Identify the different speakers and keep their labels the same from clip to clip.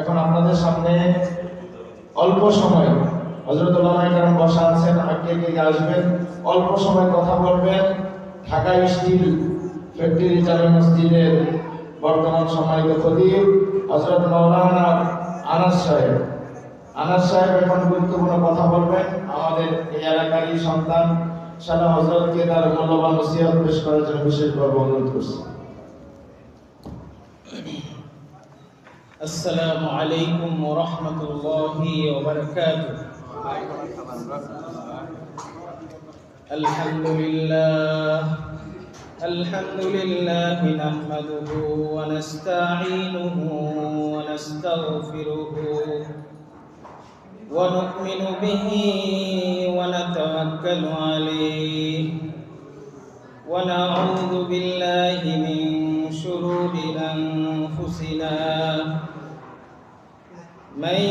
Speaker 1: এখন আপনাদের সামনে অল্প সময় হযরত ওলামায়ে কেরাম বসা আছেন, আগে আসবেন, অল্প সময় কথা বলবেন। ঢাকা স্টিল ফ্যাক্টরি জামে মসজিদের বর্তমান সম্মানিত খতিব হযরত মাওলানা আনাস সাহেব এখন গুরুত্বপূর্ণ কথা বলবেন। আমাদের এই এলাকারই সন্তান সারা হযরতকে তার মূল্যবান নসিহত পেশ করার জন্য বিশেষভাবে অনুরোধ করছি।
Speaker 2: السلام عليكم ورحمة الله وبركاته. الحمد لله نحمده ونستعينه ونستغفره ونؤمن به ونتوكل عليه ونعوذ بالله من شرور أنفسنا من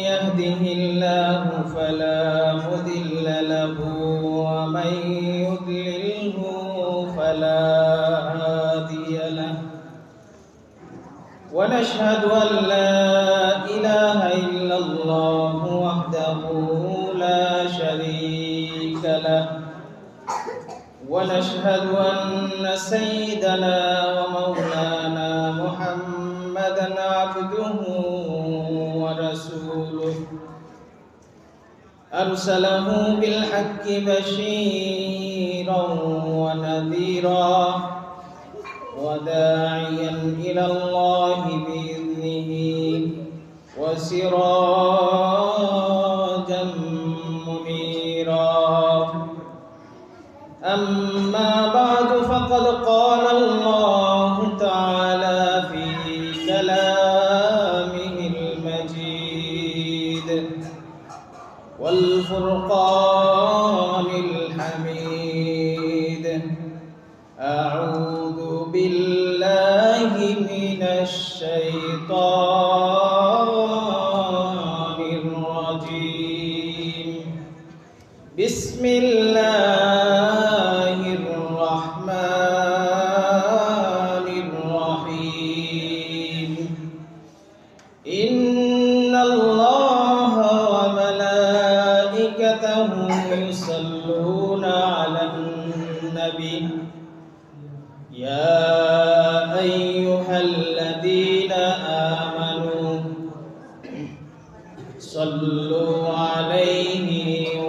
Speaker 2: يهده الله فلا مضل له ومن يضلله فلا هادي له ونشهد أن لا إله إلا الله وحده لا شريك له ونشهد أن سيدنا ومولانا محمدا عبده ورسوله أرسله بالحق بشيرا ونذيرا وداعيا إلى الله بإذنه وسراجا منيرا. أما بعد فقد قال الله تعالى في كلامه المجيد والفرقان الحميد: أعوذ بالله من الشيطان الرجيم. بسم الله الرحمن الرحيم. إن الله وملائكته يصلون على النبي يا أيها الذين آمنوا صلوا عليه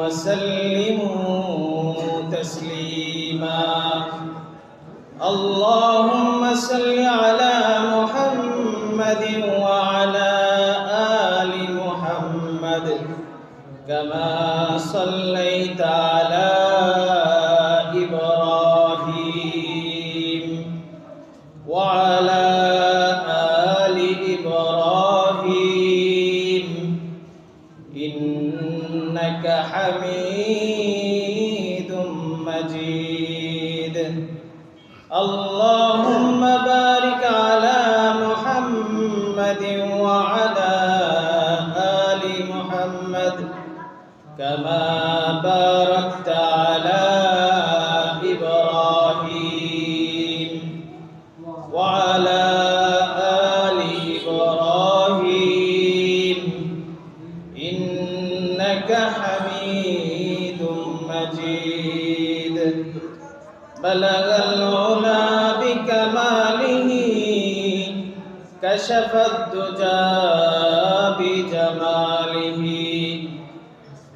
Speaker 2: وسلموا تسليما. اللهم صل على محمد وعلى آل محمد كما صليت على إبراهيم وعلى آل إبراهيم إنك حميد مجيد. اللهم بارك على محمد وعلى آل محمد كما باركت على إبراهيم وعلى آل إبراهيم إنك حميد مجيد. بلغ العلا بكماله كشف الدجى بجماله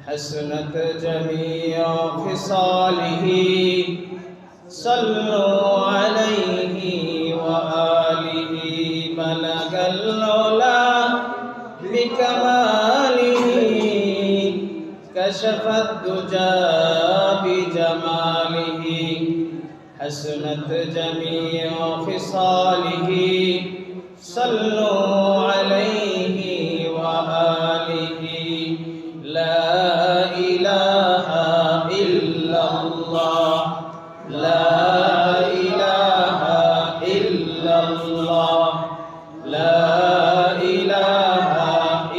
Speaker 2: حسنت جميع خصاله صلوا عليه وآله. بلغ العلا بكماله كشف الدجى بجماله حسنت جميع خصاله صلوا عليه وآله. لا إله إلا الله لا إله إلا الله لا إله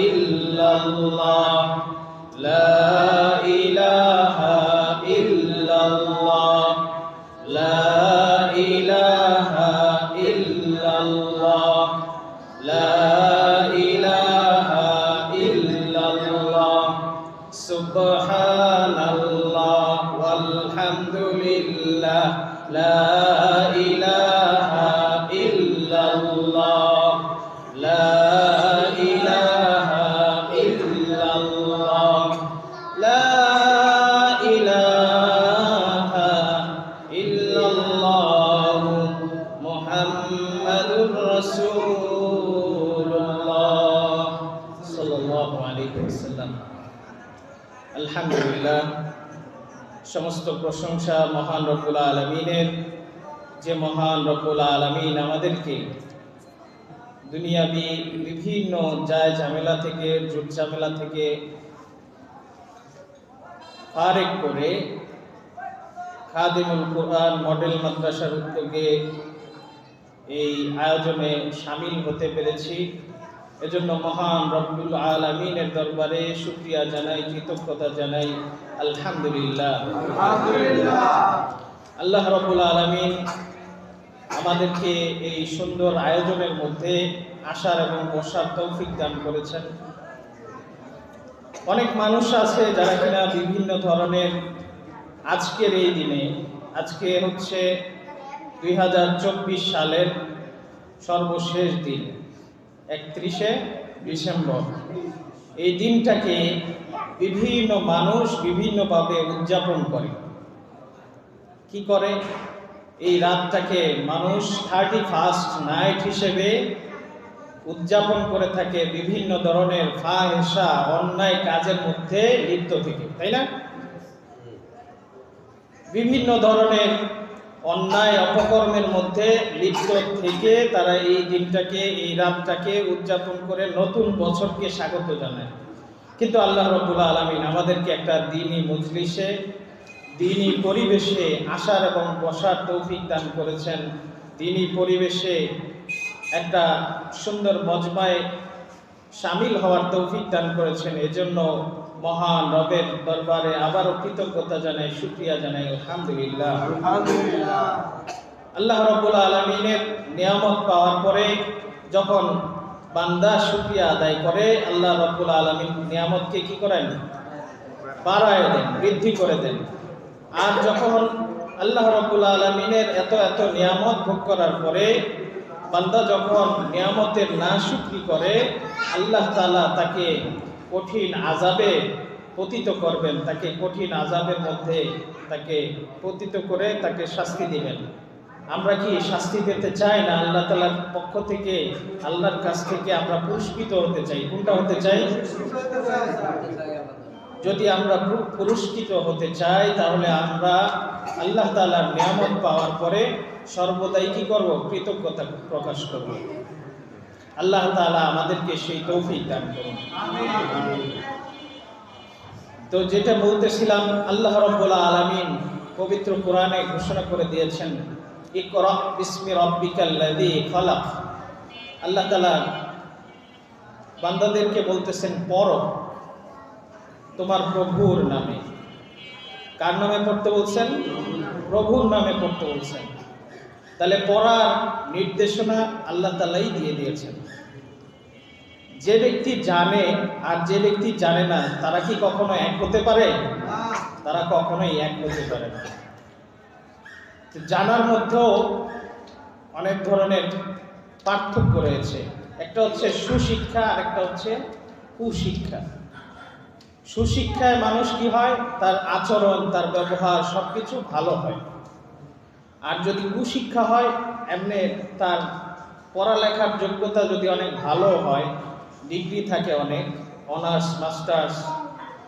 Speaker 2: إلا الله لا إله إلا الله لا إله إلا الله لا লিল্লাহ লা ইলাহা ইল্লাল্লাহ লা ইলাহা ইল্লাল্লাহ লা ইলাহা ইল্লাল্লাহ মুহাম্মাদুর রাসূলুল্লাহ সাল্লাল্লাহু আলাইহি ওয়াসাল্লাম। আলহামদুলিল্লাহ, সমস্ত প্রশংসা মহান রব্বুল আলামিনের, যে মহান রব্বুল আলামিন আমাদেরকে দুনিয়াবি বিভিন্ন জায় ঝামেলা থেকে, জুট ঝামেলা থেকে ফারেক করে খাদিমুল কুরআন মডেল মাদ্রাসার উদ্যোগে এই আয়োজনে শামিল হতে পেরেছি। এজন্য মহান রব্বুল আলামিনের দরবারে শুকরিয়া জানাই, কৃতজ্ঞতা জানাই। আলহামদুলিল্লাহ। আল্লাহ রব্বুল আলামিন আমাদেরকে এই সুন্দর আয়োজনের মধ্যে আসার এবং বসার তৌফিক দান করেছেন। অনেক মানুষ আছে যারা কিনা বিভিন্ন ধরনের আজকের এই দিনে, আজকে হচ্ছে 2024 সালের সর্বশেষ দিন, 31শে ডিসেম্বর। এই দিনটাকে বিভিন্ন মানুষ বিভিন্নভাবে উদযাপন করে। কি করে? এই রাতটাকে মানুষ 31st নাইট হিসেবে উদযাপন করে থাকে বিভিন্ন ধরনের ফাহিশা, অন্যায় কাজের মধ্যে লিপ্ত থেকে, তাই না? বিভিন্ন ধরনের অন্যায় অপকর্মের মধ্যে লিপ্ত থেকে তারা এই দিনটাকে, এই রাতটাকে উদযাপন করে নতুন বছরকে স্বাগত জানায়। কিন্তু আল্লাহ রাব্বুল আলামিন আমাদেরকে একটা দ্বীনি মজলিসে, দ্বীনি পরিবেশে আসার এবং বসার তৌফিক দান করেছেন। দ্বীনি পরিবেশে একটা সুন্দর মজমায় শামিল হওয়ার তৌফিক দান করেছেন। এজন্য মহান রবের দরবারে আবারও কৃতজ্ঞতা জানাই, শুকরিয়া জানাই। আলহামদুলিল্লাহ। আল্লাহ রাব্বুল আলামিনের নিয়ামত পাওয়ার পরে যখন বান্দা শুকরিয়া আদায় করে, আল্লাহ রাব্বুল আলামিন নিয়ামতকে কি করেন? বাড়ায় দেন, বৃদ্ধি করে দেন। আর যখন আল্লাহ রাব্বুল আলামিনের এত এত নিয়ামত ভোগ করার পরে বান্দা যখন নিয়ামতের নাশুকরি করে, আল্লাহ তাআলা তাকে কঠিন আযাবে পতিত করবেন, তাকে কঠিন আযাবের মধ্যে তাকে পতিত করে তাকে শাস্তি দিবেন। আমরা কি শাস্তি পেতে চাই না? আল্লাহ তাআলার পক্ষ থেকে, আল্লাহর কাছ থেকে আমরা পুরস্কৃত হতে চাই। কোনটা হতে চাই? যদি আমরা পুরস্কৃত হতে চাই তাহলে আমরা আল্লাহ তাআলার নিয়ামত পাওয়ার পরে সর্বদাই কি করব? কৃতজ্ঞতা প্রকাশ করব। আল্লাহ তাআলা আমাদেরকে সেই তৌফিক দান করুন। তো যেটা বলতেছিলাম, আল্লাহ রাব্বুল আলামিন পবিত্র কোরআনে ঘোষণা করে দিয়েছেন, ইকরা বিসমি রাব্বিকাল্লাযী খালাক। আল্লাহ তাআলা বান্দাদেরকে বলতেছেন, পড়ো তোমার প্রভুর নামে। কার নামে পড়তে বলছেন? প্রভুর নামে পড়তে বলছেন। তাহলে পড়ার নির্দেশনা আল্লাহ তাআলাই দিয়ে দিয়েছেন। যে ব্যক্তি জানে আর যে ব্যক্তি জানে না, তারা কি কখনো এক হতে পারে? তারা কখনোই এক হতে পারে না। জানার মধ্যেও অনেক ধরনের পার্থক্য রয়েছে। একটা হচ্ছে সুশিক্ষা, আর একটা হচ্ছে কুশিক্ষা। সুশিক্ষায় মানুষ কি হয়? তার আচরণ, তার ব্যবহার সবকিছু ভালো হয়। আর যদি কুশিক্ষা হয়, এমনি তার পড়ালেখার যোগ্যতা যদি অনেক ভালো হয়, ডিগ্রি থাকে অনেক, অনার্স, মাস্টার্স,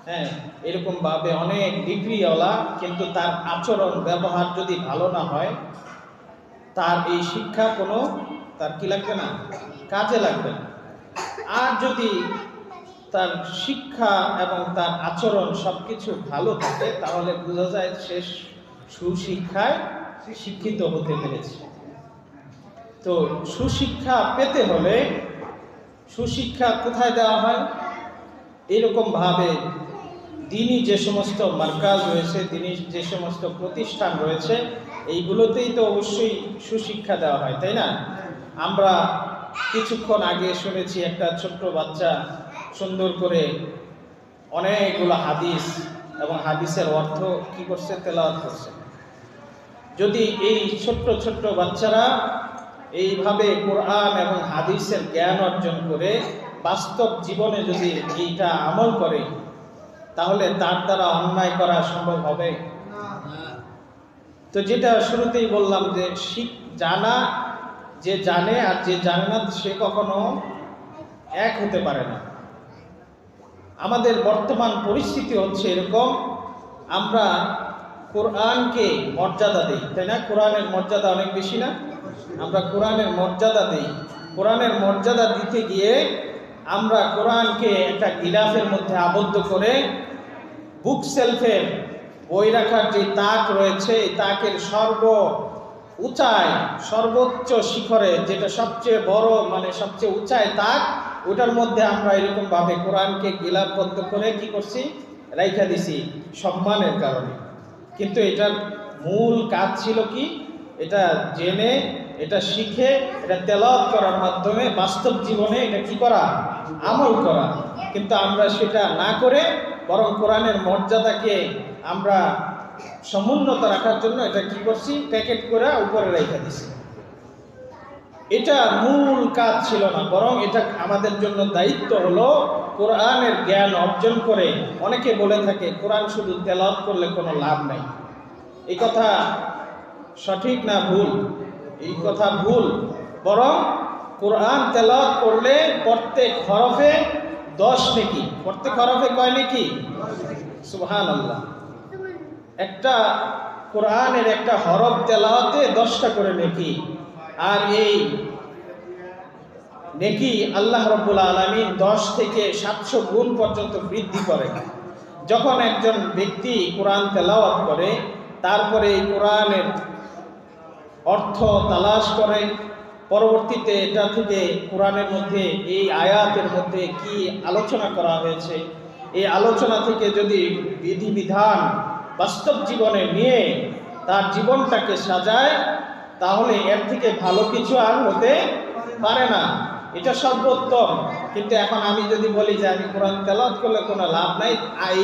Speaker 2: হ্যাঁ, এরকমভাবে অনেক ডিগ্রিওয়ালা, কিন্তু তার আচরণ ব্যবহার যদি ভালো না হয়, তার এই শিক্ষা কোনো, তার কি লাগবে না? কাজে লাগবে না। আর যদি তার শিক্ষা এবং তার আচরণ সবকিছু ভালো থাকে, তাহলে বোঝা যায় সে সুশিক্ষায় শিক্ষিত হতে পেরেছে। তো সুশিক্ষা পেতে হলে সুশিক্ষা কোথায় দেওয়া হয়? এরকম ভাবে দ্বীনি যে সমস্ত মার্কাজ রয়েছে, দ্বীনি যে সমস্ত প্রতিষ্ঠান রয়েছে, এইগুলোতেই তো অবশ্যই সুশিক্ষা দেওয়া হয়, তাই না? আমরা কিছুক্ষণ আগে শুনেছি একটা ছোট্ট বাচ্চা সুন্দর করে অনেকগুলো হাদিস এবং হাদিসের অর্থ কি করছে? তেলাওয়াত করছে। যদি এই ছোট্ট ছোট্ট বাচ্চারা এইভাবে কোরআন এবং হাদিসের জ্ঞান অর্জন করে বাস্তব জীবনে যদি এইটা আমল করে, তাহলে তার দ্বারা অন্যায় করা সম্ভব হবে? তো যেটা শুরুতেই বললাম যে জানা, যে জানে আর যে জানে না সে কখনো এক হতে পারে না। আমাদের বর্তমান পরিস্থিতি হচ্ছে এরকম, আমরা কোরআনকে মর্যাদা দিই, তাই না? কোরআনের মর্যাদা অনেক বেশি না? আমরা কোরআনের মর্যাদা দিই। কোরআনের মর্যাদা দিতে গিয়ে আমরা কোরআনকে একটা গিলাফের মধ্যে আবদ্ধ করে বুক সেলফের বই রাখার যে তাক রয়েছে, এই তাকের উঁচায় সর্বোচ্চ শিখরে, যেটা সবচেয়ে বড় মানে সবচেয়ে উঁচায় তাক, ওটার মধ্যে আমরা এরকম ভাবে কোরআনকে গিলাফবদ্ধ করে কি করছি, রাইখা দিছি সম্মানের কারণে। কিন্তু এটার মূল কাজ ছিল কি? এটা জেনে, এটা শিখে, এটা তেলাওয়াত করার মাধ্যমে বাস্তব জীবনে এটা কি করা, আমল করা। কিন্তু আমরা সেটা না করে বরং কোরআনের মর্যাদাকে আমরা সমুন্নত রাখার জন্য এটা কি করছি, প্যাকেট করে উপরে রেখে দিছি। এটা মূল কাজ ছিল না, বরং এটা আমাদের জন্য দায়িত্ব হলো কোরআনের জ্ঞান অর্জন করে। অনেকে বলে থাকে কোরআন শুধু তেলাওয়াত করলে কোনো লাভ নাই। এই কথা সঠিক না ভুল? এই কথা ভুল। বরং কোরআন তেলাওয়াত করলে প্রত্যেক হরফে 10 নেকি। প্রত্যেক হরফে কয় নেকি? সুবহানাল্লাহ। একটা কোরআনের একটা হরফ তেলাওয়াতে 10টা করে নেকি। আর এই নেকি আল্লাহ রাব্বুল আলামিন 10 থেকে 700 গুণ পর্যন্ত বৃদ্ধি করে। যখন একজন ব্যক্তি কোরআন তেলাওয়াত করে, তারপরে এই কোরআনের অর্থ তালাশ করে, পরবর্তীতে এটা থেকে কোরআনের মধ্যে এই আয়াতের মধ্যে কি আলোচনা করা হয়েছে, এই আলোচনা থেকে যদি বিধিবিধান বাস্তব জীবনে নিয়ে তার জীবনটাকে সাজায়, তাহলে এর থেকে ভালো কিছু আর হতে পারে না। এটা সর্বোত্তম। কিন্তু এখন আমি যদি বলি যে আমি কোরআন তেলাওয়াত করলে কোনো লাভ নাই,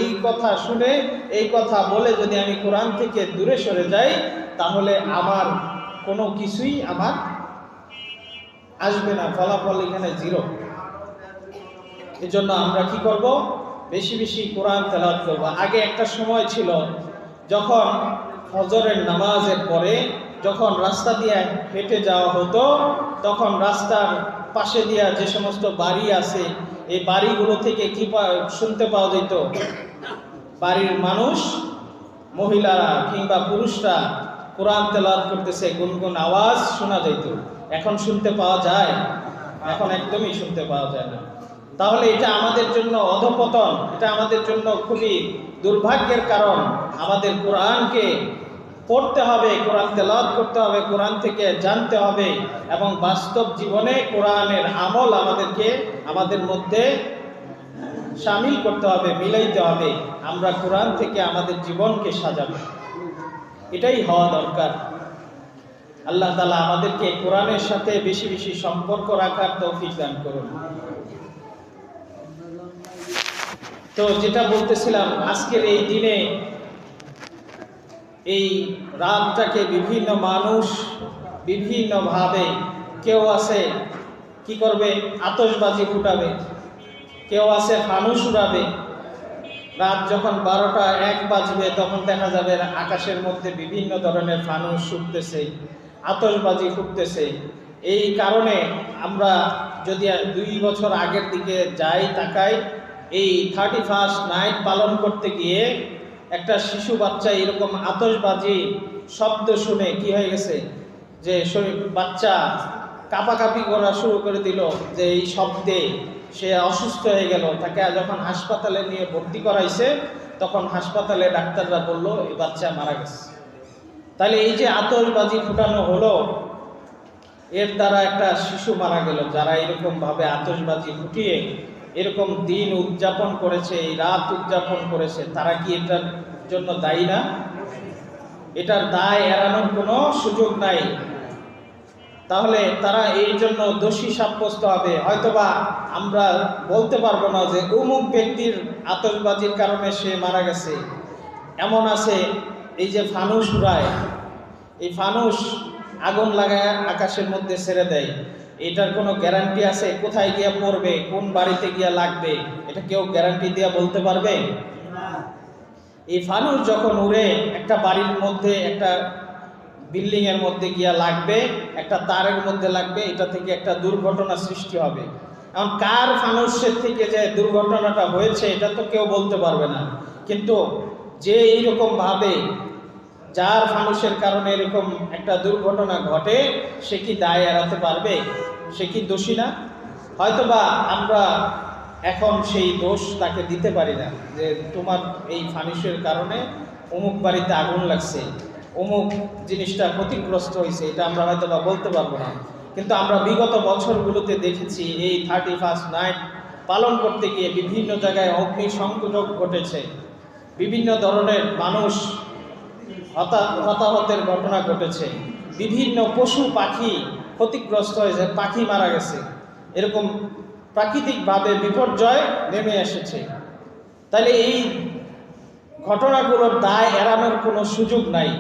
Speaker 2: এই কথা শুনে, এই কথা বলে যদি আমি কোরআন থেকে দূরে সরে যাই, তাহলে আমার কোনো কিছুই আমার আসবে না, ফলাফল এখানে 0। এজন্য আমরা কি করব? বেশি বেশি কোরআন তেলাওয়াত করব। আগে একটা সময় ছিল যখন ফজরের নামাজের পরে যখন রাস্তা দিয়ে হেঁটে যাওয়া হতো, তখন রাস্তার পাশে দিয়া যে সমস্ত বাড়ি আছে, এই বাড়িগুলো থেকে কি শুনতে পাওয়া যেত? বাড়ির মানুষ, মহিলারা কিংবা পুরুষরা কোরআন তেলাওয়াত করতেছে, গুনগুন আওয়াজ শোনা যেত। এখন শুনতে পাওয়া যায়? এখন একদমই শুনতে পাওয়া যায় না। তাহলে এটা আমাদের জন্য অধঃপতন, এটা আমাদের জন্য খুবই দুর্ভাগ্যের কারণ। আমাদের কোরআনকে পড়তে হবে, কোরআন তেলাওয়াত করতে হবে, কোরআন থেকে জানতে হবে এবং বাস্তব জীবনে কোরআনের আমল আমাদের মধ্যে শামিল করতে হবে, মিলাইতে হবে। আমরা কোরআন থেকে আমাদের জীবনকে সাজাবো, এটাই হওয়া দরকার। আল্লাহ তাআলা আমাদেরকে কোরআনের সাথে বেশি বেশি সম্পর্ক রাখার তৌফিক দান করুন। তো যেটা বলতেছিলাম, আজকের এই দিনে এই রাতটাকে বিভিন্ন মানুষ বিভিন্নভাবে, কেউ আছে কি করবে, আতশবাজি ফুটাবে, কেউ আছে ফানুস উড়াবে। রাত যখন 12টা 1 বাজবে তখন দেখা যাবে আকাশের মধ্যে বিভিন্ন ধরনের ফানুস ছুটতেছে, আতশবাজি ফুটতেছে। এই কারণে আমরা যদি 2 বছর আগের দিকে যাই, তাকাই, এই 31st নাইট পালন করতে গিয়ে একটা শিশু বাচ্চা এরকম আতশবাজি শব্দ শুনে কি হয়ে গেছে, যে বাচ্চা কাঁপাকাঁপি করা শুরু করে দিল, যে এই শব্দে সে অসুস্থ হয়ে গেল। তাকে যখন হাসপাতালে নিয়ে ভর্তি করাইছে, তখন হাসপাতালে ডাক্তাররা বলল এই বাচ্চা মারা গেছে। তাহলে এই যে আতশবাজি ফুটানো হলো, এর দ্বারা একটা শিশু মারা গেল। যারা এরকম ভাবে আতশবাজি ফুটিয়ে এরকম দিন উদযাপন করেছে, এই রাত উদযাপন করেছে, তারা কি এটার জন্য দায়ী না? এটার দায় এড়ানোর কোনো সুযোগ নাই। তাহলে তারা এই জন্য দোষী সাব্যস্ত হবে। হয়তোবা আমরা বলতে পারবো না যে অমুক ব্যক্তির আতশবাজির কারণে সে মারা গেছে। এমন আছে এই যে ফানুস উড়ায়, এই ফানুস আগুন লাগায় আকাশের মধ্যে ছেড়ে দেয়, এটার কোনো গ্যারান্টি আছে কোথায় গিয়া পড়বে, কোন বাড়িতে গিয়া লাগবে? এটা কেউ গ্যারান্টি দিয়া বলতে পারবে? এই ফানুস যখন উড়ে একটা বাড়ির মধ্যে, একটা বিল্ডিং এর মধ্যে গিয়া লাগবে, একটা তারের মধ্যে লাগবে, এটা থেকে একটা দুর্ঘটনা সৃষ্টি হবে। এখন কার ফানুসের থেকে যে দুর্ঘটনাটা হয়েছে এটা তো কেউ বলতে পারবে না, কিন্তু যে এইরকম ভাবে যার ফানুসের কারণে এরকম একটা দুর্ঘটনা ঘটে, সে কি দায় এড়াতে পারবে? সে কি দোষী না? হয়তোবা আমরা এখন সেই দোষ তাকে দিতে পারি না, যে তোমার এই ফানুসের কারণে অমুক বাড়িতে আগুন লাগছে, অমুক জিনিসটা ক্ষতিগ্রস্ত হয়েছে, এটা আমরা হয়তোবা বলতে পারবো না। কিন্তু আমরা বিগত বছরগুলোতে দেখেছি এই 31st নাইট পালন করতে গিয়ে বিভিন্ন জায়গায় অগ্নিসংযোগ ঘটেছে, বিভিন্ন ধরনের মানুষ হতাহতের ঘটনা ঘটেছে, বিভিন্ন পশু পাখি ক্ষতিগ্রস্ত হয়েছে, পাখি মারা গেছে, এরকম প্রাকৃতিকভাবে বিপর্যয় নেমে এসেছে। তাহলে এই ঘটনাগুলোর দায় এড়ানোর কোনো সুযোগ নাই।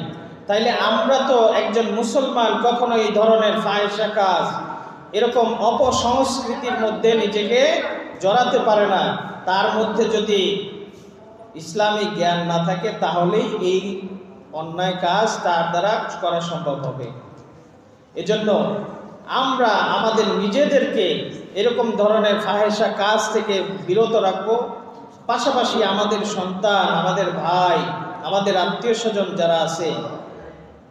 Speaker 2: তাইলে আমরা তো একজন মুসলমান কখনো এই ধরনের ফাহিশা কাজ, এরকম অপসংস্কৃতির মধ্যে নিজেকে জড়াতে পারে না। তার মধ্যে যদি ইসলামিক জ্ঞান না থাকে তাহলেই এই অন্যায় কাজ তার দ্বারা করা সম্ভব হবে। এজন্য আমরা আমাদের নিজেদেরকে এরকম ধরনের ফাহিশা কাজ থেকে বিরত রাখবো, পাশাপাশি আমাদের সন্তান, আমাদের ভাই, আমাদের আত্মীয় স্বজন যারা আছে,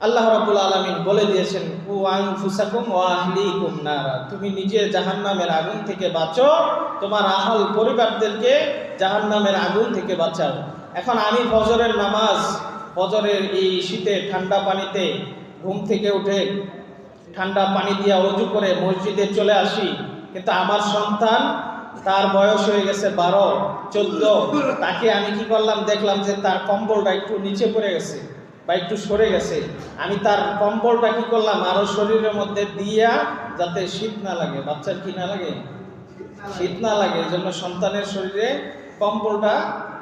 Speaker 2: আল্লাহ রাব্বুল আলামিন বলে দিয়েছেন, কু আনফুসাকুম ওয়া আহলিকুম নারা, তুমি নিজে জাহান্নামের আগুন থেকে বাঁচো, তোমার আহল পরিবারদেরকে জাহান্নামের আগুন থেকে বাঁচাও। এখন আমি ফজরের নামাজ, ফজরের এই শীতে ঠান্ডা পানিতে ঘুম থেকে উঠে ঠান্ডা পানি দিয়ে ওযু করে মসজিদে চলে আসি, কিন্তু আমার সন্তান, তার বয়স হয়ে গেছে 12-14, তাকে আমি কি করলাম, দেখলাম যে তার কম্বলটা একটু নিচে পড়ে গেছে বা একটু সরে গেছে, আমি তার কম্বলটা কি করলাম আরো শরীরের মধ্যে দিয়া, যাতে শীত না লাগে, বাচ্চার কি না লাগে, শীত না লাগে, এই জন্য সন্তানের শরীরে কম্বলটা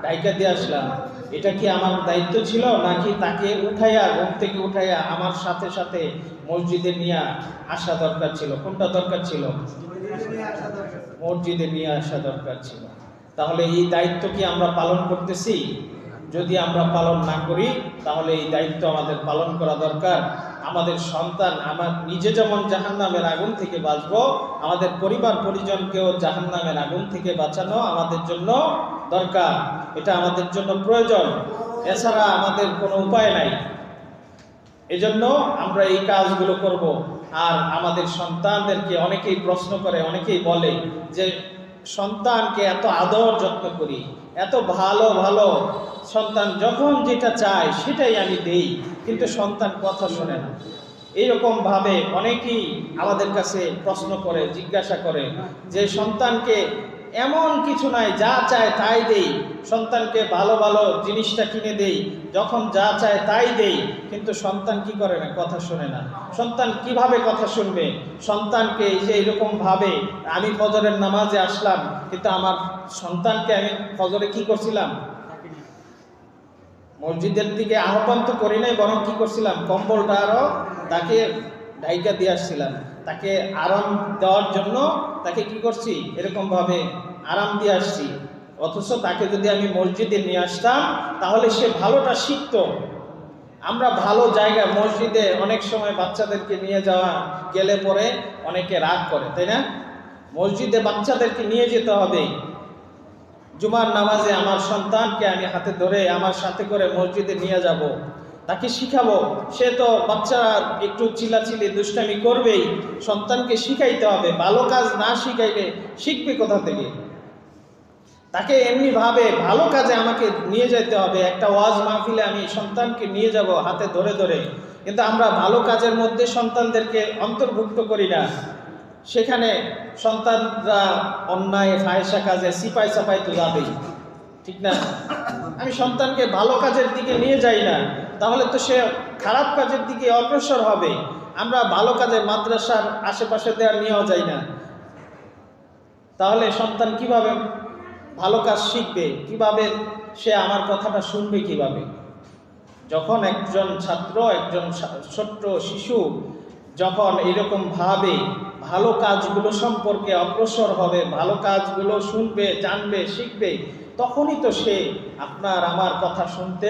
Speaker 2: ঢাইকা দিয়ে আসলাম। এটা কি আমার দায়িত্ব ছিল, নাকি তাকে উঠাইয়া, ঘুম থেকে উঠাইয়া আমার সাথে সাথে মসজিদে নিয়ে আসা দরকার ছিল? কোনটা দরকার ছিল? মসজিদে নিয়ে আসা দরকার ছিল। তাহলে এই দায়িত্ব কি আমরা পালন করতেছি? যদি আমরা পালন না করি তাহলে এই দায়িত্ব আমাদের পালন করা দরকার। আমাদের সন্তান, আমার নিজে যেমন জাহান্নামের আগুন থেকে বাঁচবো, আমাদের পরিবার পরিজনকেও জাহান্নামের আগুন থেকে বাঁচানো আমাদের জন্য দরকার, এটা আমাদের জন্য প্রয়োজন, এছাড়া আমাদের কোনো উপায় নাই। এজন্য আমরা এই কাজগুলো করব। আর আমাদের সন্তানদেরকে অনেকেই প্রশ্ন করে, অনেকেই বলে যে সন্তানকে এত আদর যত্ন করি, এত ভালো ভালো সন্তান যখন যেটা চায় সেটাই আমি দেই, কিন্তু সন্তান কথা শোনে না। এইরকম ভাবে অনেকেই আমাদের কাছে প্রশ্ন করে, জিজ্ঞাসা করে যে সন্তানকে এমন কিছু নাই, যা চায় তাই দেই, সন্তানকে ভালো ভালো জিনিসটা কিনে দেই, যখন যা চায় তাই দেই, কিন্তু সন্তান কি করে না, কথা শোনে না। সন্তান কিভাবে কথা শুনবে? সন্তানকে এই যে এরকম ভাবে, আমি ফজরের নামাজে আসলাম, কিন্তু আমার সন্তানকে আমি ফজরে কি করছিলাম, মসজিদের দিকে আহ্বান তো করি নাই, বরং কি করছিলাম, কম্বলটা আরো তাকে ঢাইকা দিয়ে আসছিলাম, তাকে আরাম দেওয়ার জন্য তাকে কি করছি, এরকম ভাবে আরাম দিয়ে আসছি। অথচ তাকে যদি আমি মসজিদে নিয়ে আসতাম তাহলে সে ভালোটা শিখতো। আমরা ভালো জায়গা, মসজিদে অনেক সময় বাচ্চাদেরকে নিয়ে যাওয়া গেলে পরে অনেকে রাগ করে, তাই না? মসজিদে বাচ্চাদেরকে নিয়ে যেতে হবে। জুমার নামাজে আমার সন্তানকে আমি হাতে ধরে আমার সাথে করে মসজিদে নিয়ে যাব, তাকে শিখাবো। সে তো বাচ্চারা একটু চিল্লাচিল্লি দুষ্টামি করবেই, সন্তানকে শিখাইতে হবে। ভালো কাজ না শিখাইলে শিখবে কোথা থেকে? তাকে এমনি ভাবে ভালো কাজে আমাকে নিয়ে যেতে হবে। একটা ওয়াজ মাহফিলে আমি সন্তানকে নিয়ে যাব হাতে ধরে ধরে, কিন্তু আমরা ভালো কাজের মধ্যে সন্তানদেরকে অন্তর্ভুক্ত করি না। সেখানে সন্তানরা অন্যায় ফাহিশা কাজে সিপাই সাপাই তো যাবেই, ঠিক না? আমি সন্তানকে ভালো কাজের দিকে নিয়ে যাই না, তাহলে তো সে খারাপ কাজের দিকে অগ্রসর হবে। আমরা ভালো কাজে মাদ্রাসার আশেপাশে দেওয়া নিয়েও যাই না, তাহলে সন্তান কিভাবে ভালো কাজ শিখবে? কিভাবে সে আমার কথাটা শুনবে? কিভাবে? যখন একজন ছাত্র, একজন ছোট্ট শিশু যখন এরকম ভাবে ভালো কাজগুলো সম্পর্কে অগ্রসর হবে, ভালো কাজগুলো শুনবে, জানবে, শিখবে, তখনই তো সে আপনার আমার কথা শুনতে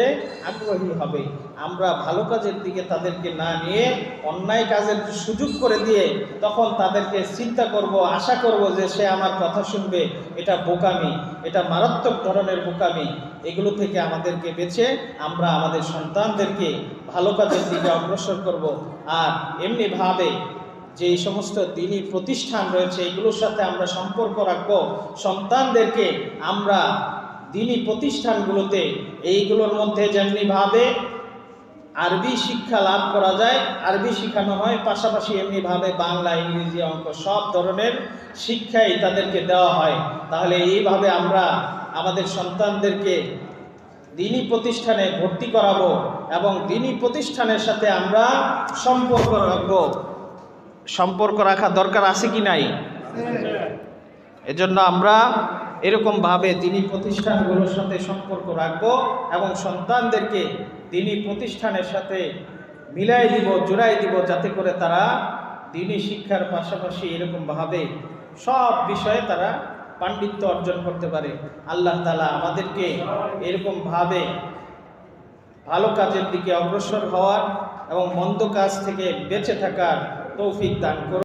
Speaker 2: আগ্রহী হবে। আমরা ভালো কাজের দিকে তাদেরকে না নিয়ে অন্যায় কাজের সুযোগ করে দিয়ে তখন তাদেরকে চিন্তা করব, আশা করব যে সে আমার কথা শুনবে, এটা বোকামি, এটা মারাত্মক ধরনের বোকামি। এগুলো থেকে আমাদেরকে বেঁচে আমরা আমাদের সন্তানদেরকে ভালো কাজের দিকে অগ্রসর করব। আর এমনিভাবে যে সমস্ত দ্বীনি প্রতিষ্ঠান রয়েছে এগুলোর সাথে আমরা সম্পর্ক রাখবো। সন্তানদেরকে আমরা দ্বীনি প্রতিষ্ঠানগুলোতে এইগুলোর মধ্যে যেমনিভাবে আরবি শিক্ষা লাভ করা যায়, আরবি শেখানো হয়, পাশাপাশি এমনিভাবে বাংলা, ইংরেজি, অঙ্ক সব ধরনের শিক্ষাই তাদেরকে দেওয়া হয়। তাহলে এইভাবে আমরা আমাদের সন্তানদেরকে দ্বীনি প্রতিষ্ঠানে ভর্তি করাবো এবং দ্বীনি প্রতিষ্ঠানের সাথে আমরা সম্পর্ক রাখবো। সম্পর্ক রাখা দরকার আছে কি নাই? এজন্য আমরা এরকমভাবে দ্বীনি প্রতিষ্ঠানগুলোর সাথে সম্পর্ক রাখবো এবং সন্তানদেরকে দ্বীনি প্রতিষ্ঠানের সাথে মিলাই দিব, জোড়াই দিব, যাতে করে তারা দ্বীনি শিক্ষার পাশাপাশি এরকমভাবে সব বিষয়ে তারা পাণ্ডিত্য অর্জন করতে পারে। আল্লাহ তাআলা আমাদেরকে এরকমভাবে ভালো কাজের দিকে অগ্রসর হওয়ার এবং মন্দ কাজ থেকে বেঁচে থাকার তৌফিক দান করুন।